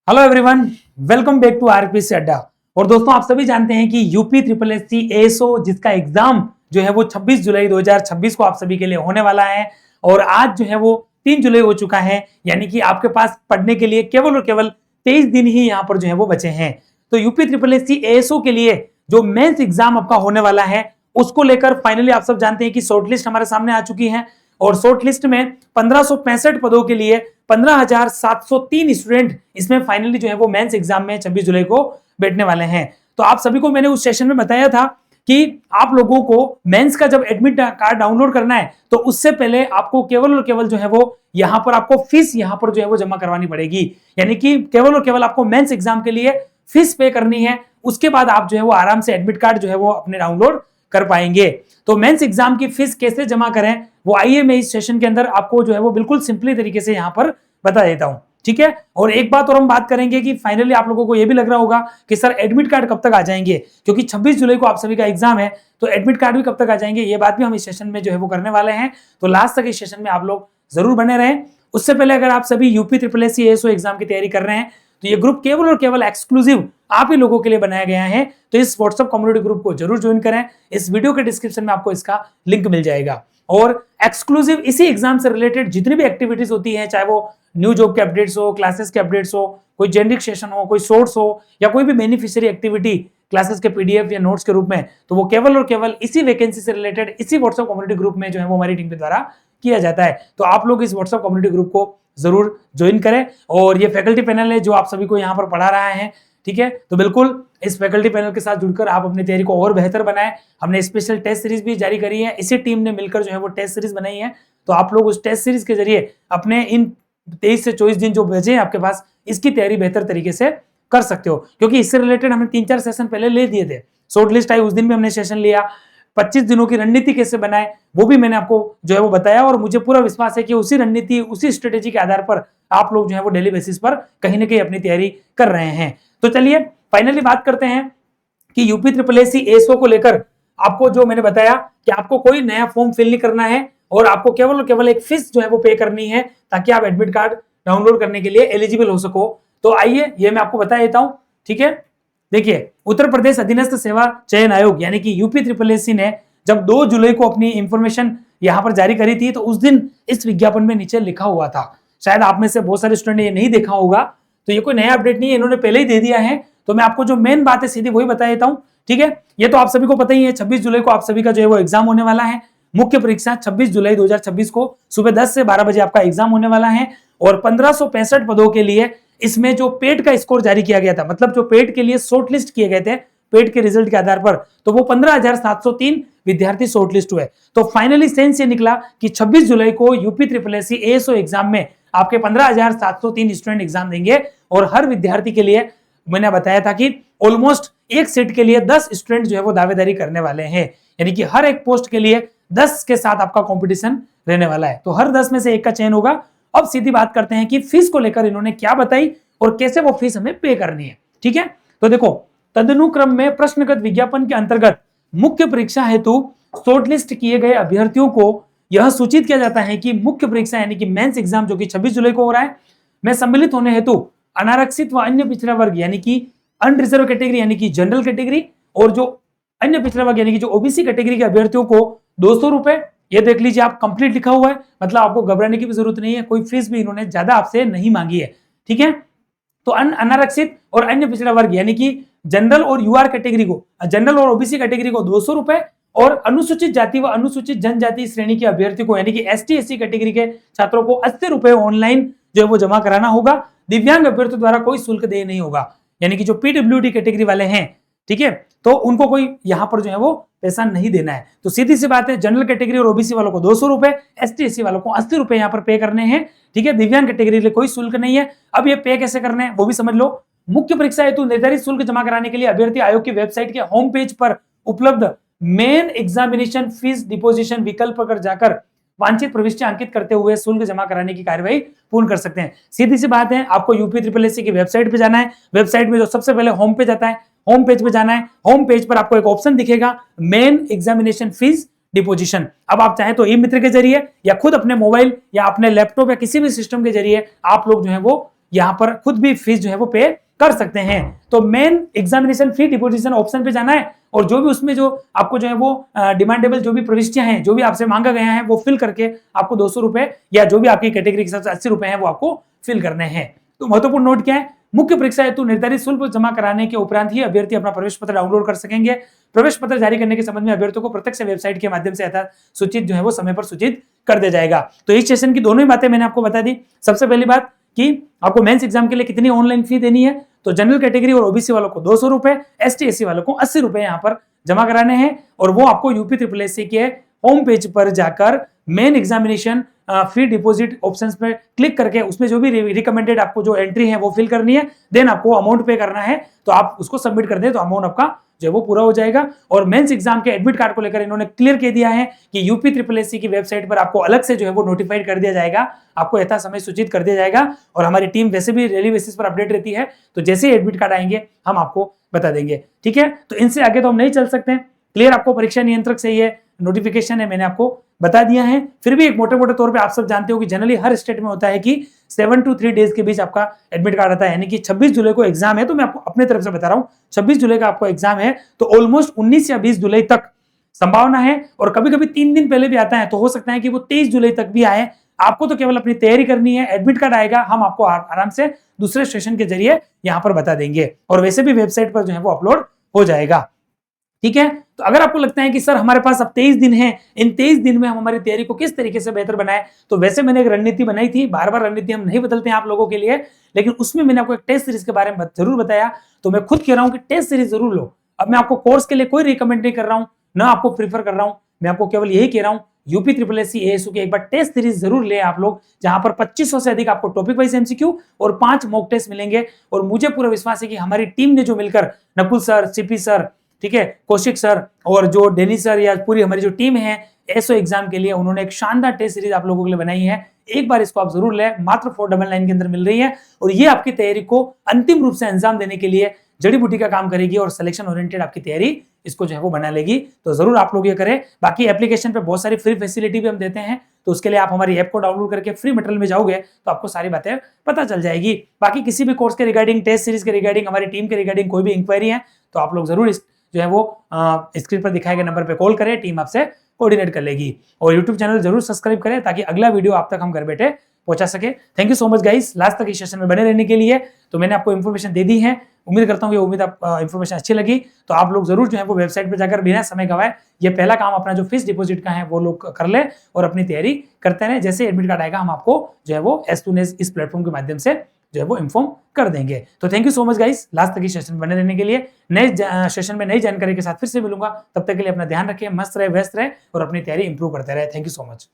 Hello everyone, welcome back to RPC Adda. और दोस्तों, आप सभी जानते हैं कि यूपी ट्रिपल एससी एएसओ जिसका एग्जाम जो है वो 26 जुलाई 2026 को आप सभी के लिए होने वाला है और आज जो है वो 3 जुलाई हो चुका है। यानी कि आपके पास पढ़ने के लिए केवल और केवल 23 दिन ही यहाँ पर जो है वो बचे हैं। तो यूपी ट्रिपल एससी एएसओ के लिए जो मेंस एग्जाम आपका होने वाला है उसको लेकर फाइनली आप सब जानते हैं कि शॉर्टलिस्ट हमारे सामने आ चुकी है और शॉर्ट लिस्ट में 1565 पदों के लिए 15,703 स्टूडेंट इसमें फाइनली जो है वो मेंस एग्जाम में 26 जुलाई को बैठने वाले हैं। तो आप सभी को मैंने उस सेशन में बताया था कि आप लोगों को मेंस का जब एडमिट कार्ड डाउनलोड करना है तो उससे पहले आपको केवल और केवल जो है वो यहाँ पर आपको फीस यहाँ पर जो है वो जमा करवानी पड़ेगी। यानी कि केवल और केवल आपको मेंस एग्जाम के लिए फीस पे करनी है, उसके बाद आप जो है वो आराम से एडमिट कार्ड जो है वो अपने डाउनलोड कर पाएंगे। तो मेंस एग्जाम की फीस कैसे जमा करें वो आइए मैं इस सेशन के अंदर आपको जो है वो बिल्कुल सिंपली तरीके से यहाँ पर बता देता हूं, ठीक है। और एक बात और हम बात करेंगे कि फाइनली आप लोगों को यह भी लग रहा होगा कि सर एडमिट कार्ड कब तक आ जाएंगे, क्योंकि 26 जुलाई को आप सभी का एग्जाम है तो एडमिट कार्ड भी कब तक आ जाएंगे, ये बात भी हम इस सेशन में जो है वो करने वाले हैं। तो लास्ट तक इस सेशन में आप लोग जरूर बने रहें। उससे पहले अगर आप सभी UP triple SC ASO exam की तैयारी कर रहे हैं तो ये ग्रुप केवल और केवल एक्सक्लूसिव आप ही लोगों के लिए बनाया गया है, तो इस व्हाट्सएप कम्युनिटी ग्रुप को जरूर ज्वाइन करें। इस वीडियो के डिस्क्रिप्शन में आपको इसका लिंक मिल जाएगा और एक्सक्लूसिव इसी एग्जाम से रिलेटेड जितनी भी एक्टिविटीज होती हैं, चाहे वो न्यू जॉब के अपडेट्स हो, क्लासेस के अपडेट्स हो, कोई जेनरिक सेशन हो, कोई शॉर्ट्स हो या कोई भी बेनिफिशियरी एक्टिविटी क्लासेस के पीडीएफ या नोट्स के रूप में, तो वो केवल और केवल इसी वैकेंसी से रिलेटेड इसी व्हाट्सएप कम्युनिटी ग्रुप में जो है वो हमारी टीम के द्वारा किया जाता है। तो आप लोग इस व्हाट्सएप कम्युनिटी ग्रुप को जरूर ज्वाइन करें। और ये फैकल्टी पैनल है जो आप सभी को यहाँ पर पढ़ा रहा है, ठीक है। तो बिल्कुल इस फैकल्टी पैनल के साथ जुड़कर आप अपनी तैयारी को और बेहतर बनाएं। हमने स्पेशल टेस्ट सीरीज भी जारी करी है, इसी टीम ने मिलकर जो है वो टेस्ट सीरीज बनाई है। तो आप लोग उस टेस्ट सीरीज के जरिए अपने इन 23 से 24 दिन जो बचे हैं आपके पास, इसकी तैयारी बेहतर तरीके से कर सकते हो, क्योंकि इससे रिलेटेड हमने 3-4 सेशन पहले ले दिए थे। शॉर्ट लिस्ट आई उस दिन भी हमने सेशन लिया। 25 दिनों की रणनीति कैसे बनाए वो भी मैंने आपको जो है वो बताया और मुझे पूरा विश्वास है कि उसी रणनीति उसी स्ट्रेटेजी के आधार पर आप लोग जो है वो डेली बेसिस पर कहीं ना कहीं अपनी तैयारी कर रहे हैं। तो चलिए फाइनली बात करते हैं कि यूपी ट्रिपल एससी एएसओ को लेकर आपको जो मैंने बताया कि आपको कोई नया फॉर्म फिल नहीं करना है और आपको केवल और केवल एक फीस जो है वो पे करनी है ताकि आप एडमिट कार्ड डाउनलोड करने के लिए एलिजिबल हो सको। तो आइए ये मैं आपको बता देता हूं, ठीक है। देखिए, उत्तर प्रदेश अधीनस्थ सेवा चयन आयोग यानी कि यूपी ट्रिपल एससी ने जब 2 जुलाई को अपनी इंफॉर्मेशन यहां पर जारी करी थी तो उस दिन इस विज्ञापन में नीचे लिखा हुआ था, शायद आप में से बहुत सारे स्टूडेंट ने ये नहीं देखा होगा, तो ये कोई नया अपडेट नहीं है, इन्होंने पहले ही दे दिया है। तो मैं आपको जो मेन बात है सीधी वही बता देता हूं, ठीक है। ये तो आप सभी को पता ही है, 26 जुलाई को आप सभी का जो है वो एग्जाम होने वाला है। मुख्य परीक्षा 26 जुलाई 2026 को सुबह 10 से 12 बजे आपका एग्जाम होने वाला है और 1565 पदों के लिए इसमें जो पेट का स्कोर जारी किया गया था, मतलब जो पेट के लिए शॉर्टलिस्ट किए गए थे पेट के रिजल्ट के आधार पर, तो वो 15,703 विद्यार्थी शॉर्टलिस्ट हुए। तो फाइनली सेंस ये निकला कि 26 जुलाई को UP triple SC ASO exam में आपके 15,703 स्टूडेंट एग्जाम देंगे और हर विद्यार्थी के लिए मैंने बताया था कि ऑलमोस्ट एक सीट के लिए 10 स्टूडेंट जो है वो दावेदारी करने वाले हैं, यानी कि हर एक पोस्ट के लिए 10 के साथ आपका कंपटीशन रहने वाला है। तो हर 10 में से एक का चयन होगा। अब सीधी बात करते हैं कि फीस को लेकर इन्होंने क्या बताई और कैसे वो फीस हमें पे करनी है, ठीक है। तो देखो, तदनुक्रम में प्रश्नगत विज्ञापन के अंतर्गत मुख्य परीक्षा हेतु शॉर्टलिस्ट किए गए अभ्यर्थियों को यह सूचित किया जाता है कि मुख्य परीक्षा यानी कि मेंस एग्जाम जो कि 26 जुलाई को हो रहा है में सम्मिलित होने हेतु अनारक्षित व अन्य पिछड़ा वर्ग यानी कि अनरिजर्व कैटेगरी यानी कि जनरल कैटेगरी और जो अन्य पिछड़ा वर्ग यानी कि जो ओबीसी कैटेगरी के अभ्यर्थियों को 200 रुपए, ये देख लीजिए आप कंप्लीट लिखा हुआ है, मतलब आपको घबराने की भी जरूरत नहीं है, कोई फीस भी इन्होंने ज्यादा आपसे नहीं मांगी है, ठीक है। तो अनारक्षित और अन्य पिछड़ा वर्ग यानी कि जनरल और यूआर कैटेगरी को, जनरल और ओबीसी कैटेगरी को 200 रुपए और अनुसूचित जाति व अनुसूचित जनजाति श्रेणी के अभ्यर्थी को यानी कि एसटी एससी कैटेगरी के छात्रों को 80 रुपए ऑनलाइन जो है वो जमा कराना होगा। दिव्यांग अभ्यर्थियों द्वारा कोई शुल्क देय नहीं होगा, यानी कि जो पीडब्ल्यूडी कैटेगरी वाले हैं, ठीक है, तो उनको कोई यहां पर जो है वो पैसा नहीं देना है। तो सीधी सी बात है, जनरल कैटेगरी और ओबीसी वालों को 200 रुपए, एसटी एससी वालों को 80 रुपए यहाँ पर पे करने हैं, ठीक है। दिव्यांग कैटेगरी के लिए कोई शुल्क नहीं है। अब ये पे कैसे करने हैं वो भी समझ लो। मुख्य परीक्षा हेतु निर्धारित शुल्क जमा कराने के लिए अभ्यर्थी आयोग की वेबसाइट के होम पेज पर उपलब्ध मेन एग्जामिनेशन फीस डिपोजिशन विकल्प पर जाकर वांछित प्रविष्टि अंकित करते हुए शुल्क जमा कराने की कार्यवाही पूर्ण कर सकते हैं। सीधी सी बात है, आपको यूपी ट्रिपल एससी की वेबसाइट पे जाना है। वेबसाइट में जो सबसे पहले होम पेज आता है, होम पेज पे जाना है। होम पेज पर आपको एक ऑप्शन दिखेगा मेन एग्जामिनेशन फीस डिपोजिशन। अब आप चाहे तो ई मित्र के जरिए या खुद अपने मोबाइल या अपने लैपटॉप या किसी भी सिस्टम के जरिए आप लोग जो है वो यहाँ पर खुद भी फीस जो है वो पे कर सकते हैं। तो मेन एग्जामिनेशन फी डिपोजिशन ऑप्शन पे जाना है और जो भी उसमें जो आपको जो है वो डिमांडेबल जो भी प्रविष्टियां हैं, जो भी आपसे मांगा गया है, वो फिल करके आपको 200 रुपए या जो भी आपकी कैटेगरी के हिसाब से 80 रुपए हैं वो आपको फिल करने हैं। तो महत्वपूर्ण नोट क्या है, मुख्य परीक्षा हेतु निर्धारित शुल्क जमा कराने के उपरांत ही अभ्यर्थी अपना प्रवेश पत्र डाउनलोड कर सकेंगे। प्रवेश पत्र जारी करने के संबंध में अभ्यर्थियों को प्रत्यक्ष वेबसाइट के माध्यम से सूचित जो है वो समय पर सूचित कर दिया जाएगा। तो इस सेशन की दोनों ही बातें मैंने आपको बता दी। सबसे पहली बात कि आपको मेंस एग्जाम के लिए कितनी ऑनलाइन फी देनी है, तो जनरल कैटेगरी और ओबीसी वालों को 200 रुपए, एसटी एससी वालों को 80 रुपए यहाँ पर जमा कराने हैं और वो आपको यूपी ट्रिपल एससी के होम पेज पर जाकर मेन एग्जामिनेशन फी डिपॉजिट ऑप्शंस पे क्लिक करके उसमें जो भी रिकमेंडेड आपको जो एंट्री है वो फिल करनी है, देन आपको अमाउंट पे करना है। तो आप उसको सबमिट कर दें तो अमाउंट आपका जो है वो पूरा हो जाएगा। और मेंस एग्जाम के एडमिट कार्ड को लेकर इन्होंने क्लियर कह दिया है कि यूपी ट्रिपल एससी की वेबसाइट पर आपको अलग से जो है वो नोटिफाइड कर दिया जाएगा, आपको यथा समय सूचित कर दिया जाएगा। और हमारी टीम वैसे भी डेली बेसिस पर अपडेट रहती है, तो जैसे ही एडमिट कार्ड आएंगे हम आपको बता देंगे। ठीक है, तो इनसे आगे तो हम नहीं चल सकते। क्लियर, आपको परीक्षा नियंत्रक से ये नोटिफिकेशन है मैंने आपको बता दिया है। फिर भी एक मोटे मोटे तौर पे आप सब जानते हो कि जनरली हर स्टेट में होता है कि 7 to 3 डेज के बीच आपका एडमिट कार्ड आता है, यानी कि 26 जुलाई को एग्जाम है। तो मैं आपको अपने तरफ से बता रहा हूँ 26 जुलाई का आपको एग्जाम है, तो ऑलमोस्ट 19 या 20 जुलाई तक संभावना है। और कभी कभी 3 दिन पहले भी आता है, तो हो सकता है कि वो 23 जुलाई तक भी आए। आपको तो केवल अपनी तैयारी करनी है, एडमिट कार्ड आएगा हम आपको आराम से दूसरे सेशन के जरिए यहाँ पर बता देंगे और वैसे भी वेबसाइट पर जो है वो अपलोड हो जाएगा। ठीक है, तो अगर आपको लगता है कि सर हमारे पास अब 23 दिन हैं, इन 23 दिन में हम हमारी तैयारी को किस तरीके से बेहतर बनाए, तो वैसे मैंने एक रणनीति बनाई थी। बार बार रणनीति हम नहीं बदलते हैं आप लोगों के लिए, लेकिन उसमें मैंने आपको एक टेस्ट सीरीज के बारे में जरूर बताया। तो मैं खुद कह रहा हूं कि टेस्ट सीरीज जरूर लो। अब मैं आपको कोर्स के लिए कोई रिकमेंड नहीं कर रहा हूं, ना आपको प्रीफर कर रहा हूं, मैं आपको केवल यही कह रहा हूं यूपी ट्रिपल एससी एएसयू की एक बार टेस्ट सीरीज जरूर ले आप लोग, जहां पर 2500 से अधिक आपको टॉपिक वाइज एमसीक्यू और 5 मॉक टेस्ट मिलेंगे। और मुझे पूरा विश्वास है कि हमारी टीम ने जो मिलकर, नकुल सर, सीपी सर, ठीक है, कौशिक सर और जो डेनी सर या पूरी हमारी जो टीम है एसओ एग्जाम के लिए, उन्होंने एक शानदार टेस्ट सीरीज आप लोगों के लिए बनाई है। एक बार इसको आप जरूर लें, मात्र 499 के अंदर मिल रही है और ये आपकी तैयारी को अंतिम रूप से अंजाम देने के लिए जड़ी बूटी का काम करेगी और सिलेक्शन ओरिएंटेड आपकी तैयारी इसको जो है वो बना लेगी। तो जरूर आप लोग ये करें। बाकी एप्लीकेशन पे बहुत सारी फ्री फैसिलिटी भी हम देते हैं, तो उसके लिए आप हमारी ऐप को डाउनलोड करके फ्री मटेरियल में जाओगे तो आपको सारी बातें पता चल जाएगी। बाकी किसी भी कोर्स के रिगार्डिंग, टेस्ट सीरीज के रिगार्डिंग, हमारी टीम के रिगार्डिंग कोई भी इंक्वायरी है तो आप लोग जरूर जो है वो स्क्रीन पर दिखाए गए नंबर पे कॉल करें, टीम आपसे कोऑर्डिनेट कर लेगी। और यूट्यूब चैनल जरूर सब्सक्राइब करें ताकि अगला वीडियो आप तक हम घर बैठे पहुंचा सके। Thank you so much guys, last तक इस सेशन में बने रहने के लिए। तो मैंने आपको इन्फॉर्मेशन दे दी है, उम्मीद करता हूँ ये इन्फॉर्मेशन अच्छी लगी। तो आप लोग जरूर जो है वो वेबसाइट पर जाकर बिना समय गवाए ये पहला काम अपना जो फीस डिपॉजिट का है वो लोग कर ले और अपनी तैयारी करते रहे। जैसे एडमिट कार्ड आएगा हम आपको जो है वो एज सून एज इस प्लेटफॉर्म के माध्यम से जो है वो इन्फॉर्म कर देंगे। तो thank you so much guys, last तक इस सेशन में बने रहने के लिए। नए सेशन में नई जानकारी के साथ फिर से मिलूंगा, तब तक के लिए अपना ध्यान रखें, मस्त रहे, व्यस्त रहे और अपनी तैयारी इंप्रूव करते रहे। Thank you so much.